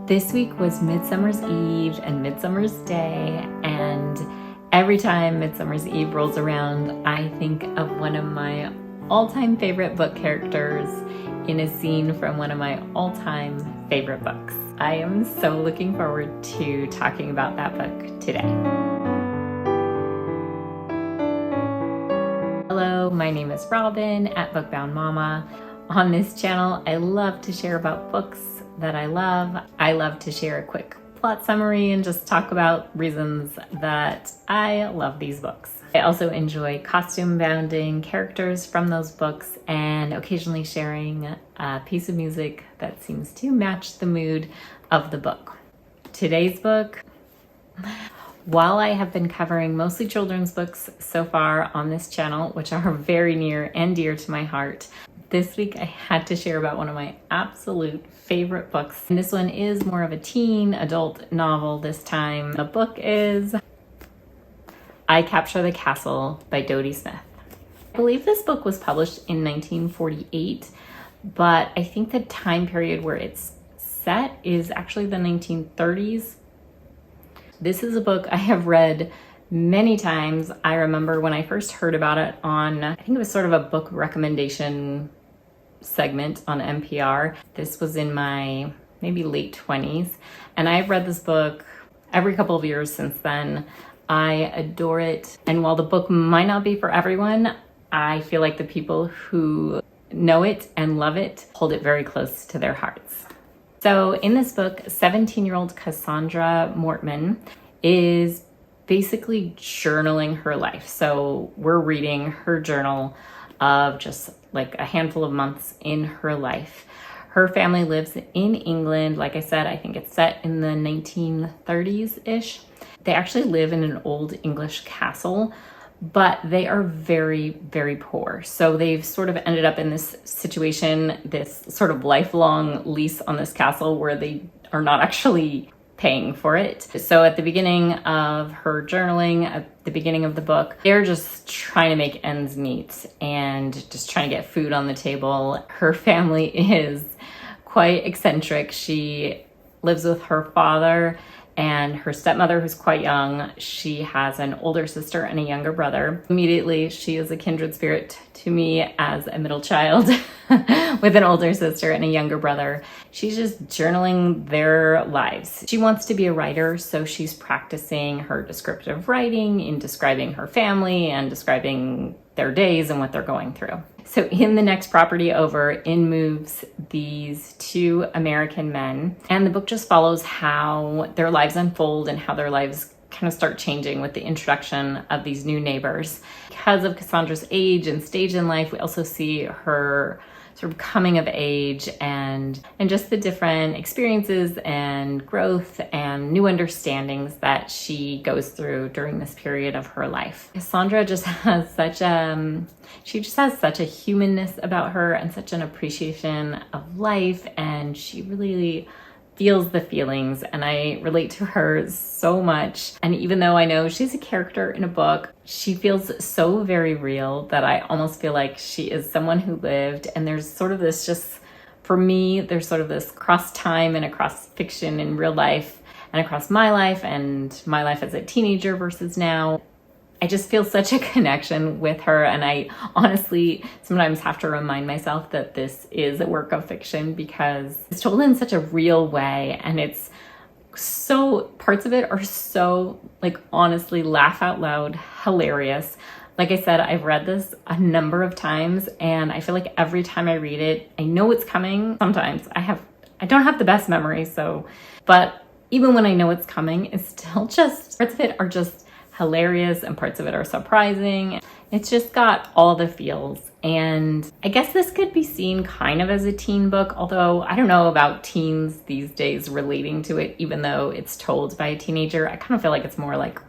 This week was Midsummer's Eve and Midsummer's Day, and every time Midsummer's Eve rolls around, I think of one of my all-time favorite book characters in a scene from one of my all-time favorite books. I am so looking forward to talking about that book today. Hello, my name is Robin at Bookbound Mama. On this channel, I love to share about books that I love. I love to share a quick plot summary and just talk about reasons that I love these books. I also enjoy costume bounding characters from those books and occasionally sharing a piece of music that seems to match the mood of the book. Today's book, while I have been covering mostly children's books so far on this channel, which are very near and dear to my heart, this week I had to share about one of my absolute favorite books. And this one is more of a teen adult novel this time. The book is I Capture the Castle by Dodie Smith. I believe this book was published in 1948, but I think the time period where it's set is actually the 1930s. This is a book I have read many times. I remember when I first heard about it on, I think it was sort of a book recommendation segment on NPR. This was in my maybe late 20s, and I've read this book every couple of years since then. I adore it, and while the book might not be for everyone, I feel like the people who know it and love it hold it very close to their hearts. So in this book, 17-year-old Cassandra Mortman is basically journaling her life. So we're reading her journal of just like a handful of months in her life. Her family lives in England. Like I said, I think it's set in the 1930s-ish. They actually live in an old English castle, but they are very, very poor. So they've sort of ended up in this situation, this sort of lifelong lease on this castle where they are not actually paying for it. So at the beginning of her journaling, at the beginning of the book, they're just trying to make ends meet and just trying to get food on the table. Her family is quite eccentric. She lives with her father and her stepmother, who's quite young. She has an older sister and a younger brother. Immediately, she is a kindred spirit to me as a middle child with an older sister and a younger brother. She's just journaling their lives. She wants to be a writer, so she's practicing her descriptive writing in describing her family and describing their days and what they're going through. So in the next property over, in moves these two American men, and the book just follows how their lives unfold and how their lives kind of start changing with the introduction of these new neighbors. Because of Cassandra's age and stage in life, we also see her sort of coming of age and just the different experiences and growth and new understandings that she goes through during this period of her life. Cassandra just has such a humanness about her and such an appreciation of life, and she really feels the feelings, and I relate to her so much. And even though I know she's a character in a book, she feels so very real that I almost feel like she is someone who lived. And there's sort of this, just for me, there's sort of this cross time and across fiction and real life and across my life and my life as a teenager versus now. I just feel such a connection with her, and I honestly sometimes have to remind myself that this is a work of fiction because it's told in such a real way, and it's so, parts of it are so, like, honestly laugh out loud hilarious. Like I said, I've read this a number of times, and I feel like every time I read it, I know it's coming. Sometimes I don't have the best memory, but even when I know it's coming, it's still just, parts of it are just hilarious and parts of it are surprising. It's just got all the feels, and I guess this could be seen kind of as a teen book, although I don't know about teens these days relating to it, even though it's told by a teenager. I kind of feel like it's more like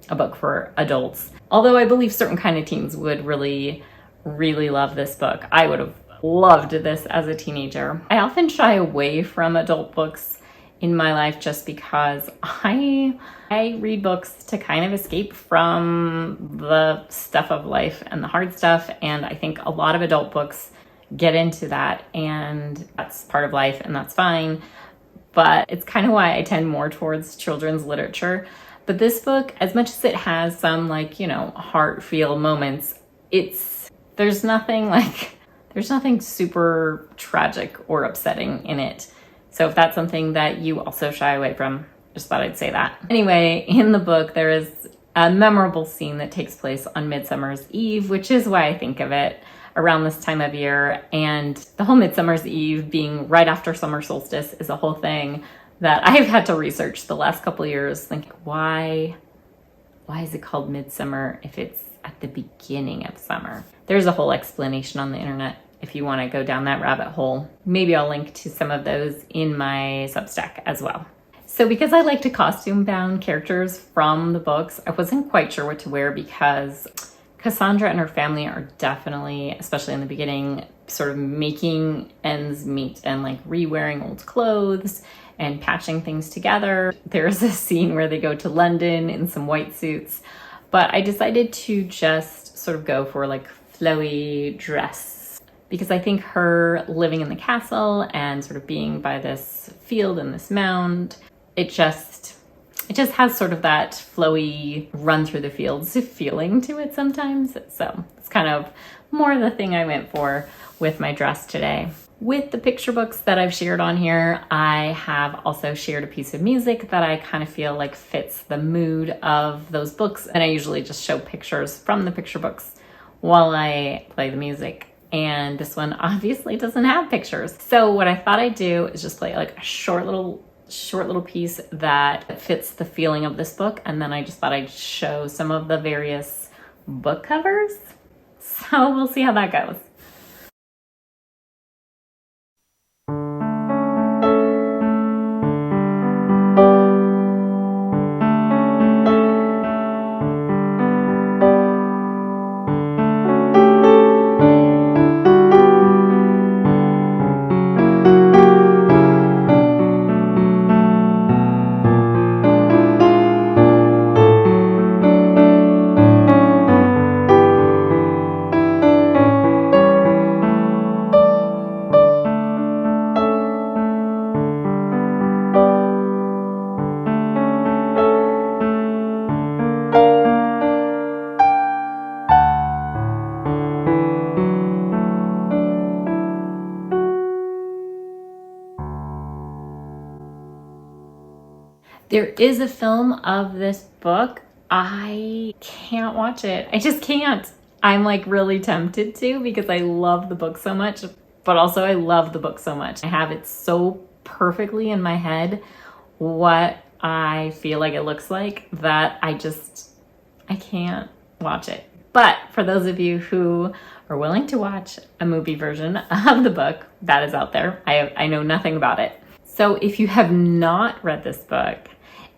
a book for adults, although I believe certain kind of teens would really, really love this book. I would have loved this as a teenager. I often shy away from adult books in my life just because I read books to kind of escape from the stuff of life and the hard stuff, and I think a lot of adult books get into that, and that's part of life and that's fine. but it's kind of why I tend more towards children's literature. But this book, as much as it has some heart feel moments, there's nothing super tragic or upsetting in it. So if that's something that you also shy away from, just thought I'd say that. Anyway, in the book, there is a memorable scene that takes place on Midsummer's Eve, which is why I think of it around this time of year. And the whole Midsummer's Eve being right after summer solstice is a whole thing that I've had to research the last couple of years, thinking, why is it called Midsummer if it's at the beginning of summer? There's a whole explanation on the internet if you want to go down that rabbit hole. Maybe I'll link to some of those in my Substack as well. So because I like to costume bound characters from the books, I wasn't quite sure what to wear because Cassandra and her family are definitely, especially in the beginning, sort of making ends meet and like re-wearing old clothes and patching things together. There's a scene where they go to London in some white suits, but I decided to just sort of go for like flowy dress because I think her living in the castle and sort of being by this field and this mound, it just has sort of that flowy run through the fields feeling to it sometimes. So it's kind of more the thing I went for with my dress today. With the picture books that I've shared on here, I have also shared a piece of music that I kind of feel like fits the mood of those books. And I usually just show pictures from the picture books while I play the music. And this one obviously doesn't have pictures. So what I thought I'd do is just play like a short little piece that fits the feeling of this book. And then I just thought I'd show some of the various book covers. So we'll see how that goes. There is a film of this book. I can't watch it. I just can't. I'm like really tempted to because I love the book so much, but also I love the book so much. I have it so perfectly in my head what I feel like it looks like that I can't watch it. But for those of you who are willing to watch a movie version of the book, that is out there. I know nothing about it. So if you have not read this book,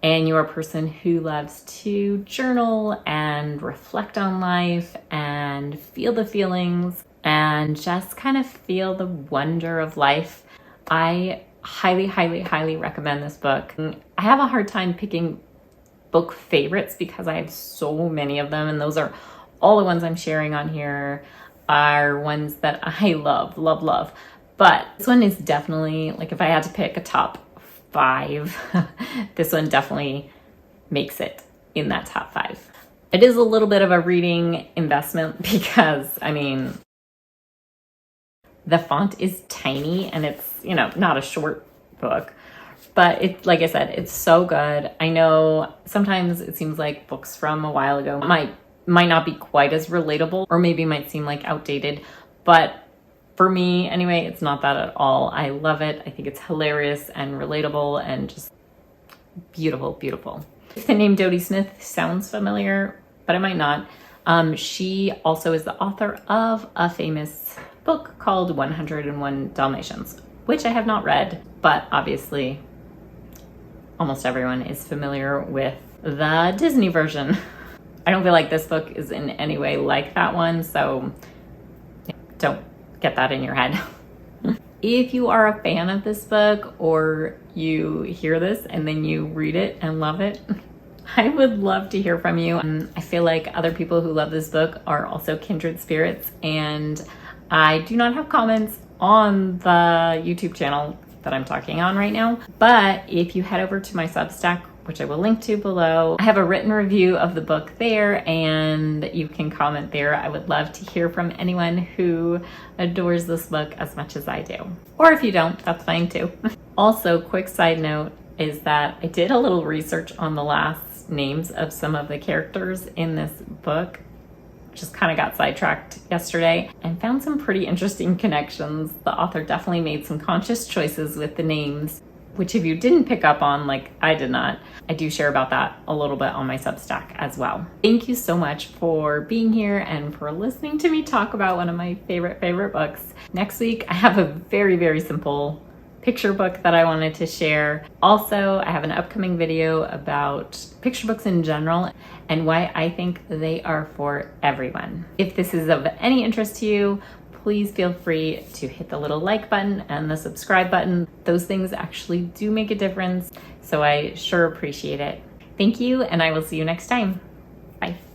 and you're a person who loves to journal and reflect on life and feel the feelings and just kind of feel the wonder of life, I highly, highly, highly recommend this book. I have a hard time picking book favorites because I have so many of them, and those are all the ones I'm sharing on here are ones that I love, love, love. But this one is definitely, like if I had to pick a top 5, this one definitely makes it in that top 5. It is a little bit of a reading investment because, I mean, the font is tiny and it's, not a short book, but it, like I said, it's so good. I know sometimes it seems like books from a while ago might not be quite as relatable or maybe might seem like outdated, but for me, anyway, it's not that at all. I love it. I think it's hilarious and relatable and just beautiful, beautiful. If the name Dodie Smith sounds familiar, but it might not. She also is the author of a famous book called 101 Dalmatians, which I have not read, but obviously almost everyone is familiar with the Disney version. I don't feel like this book is in any way like that one, so don't get that in your head. If you are a fan of this book or you hear this and then you read it and love it, I would love to hear from you. I feel like other people who love this book are also kindred spirits, and I do not have comments on the YouTube channel that I'm talking on right now. But if you head over to my Substack, which I will link to below, I have a written review of the book there, and you can comment there. I would love to hear from anyone who adores this book as much as I do. Or if you don't, that's fine too. Also, quick side note is that I did a little research on the last names of some of the characters in this book. Just kind of got sidetracked yesterday and found some pretty interesting connections. The author definitely made some conscious choices with the names, which if you didn't pick up on, like I did not, I do share about that a little bit on my Substack as well. Thank you so much for being here and for listening to me talk about one of my favorite books. Next week, I have a very, very simple picture book that I wanted to share. Also, I have an upcoming video about picture books in general and why I think they are for everyone. If this is of any interest to you, please feel free to hit the little like button and the subscribe button. Those things actually do make a difference, so I sure appreciate it. Thank you, and I will see you next time. Bye.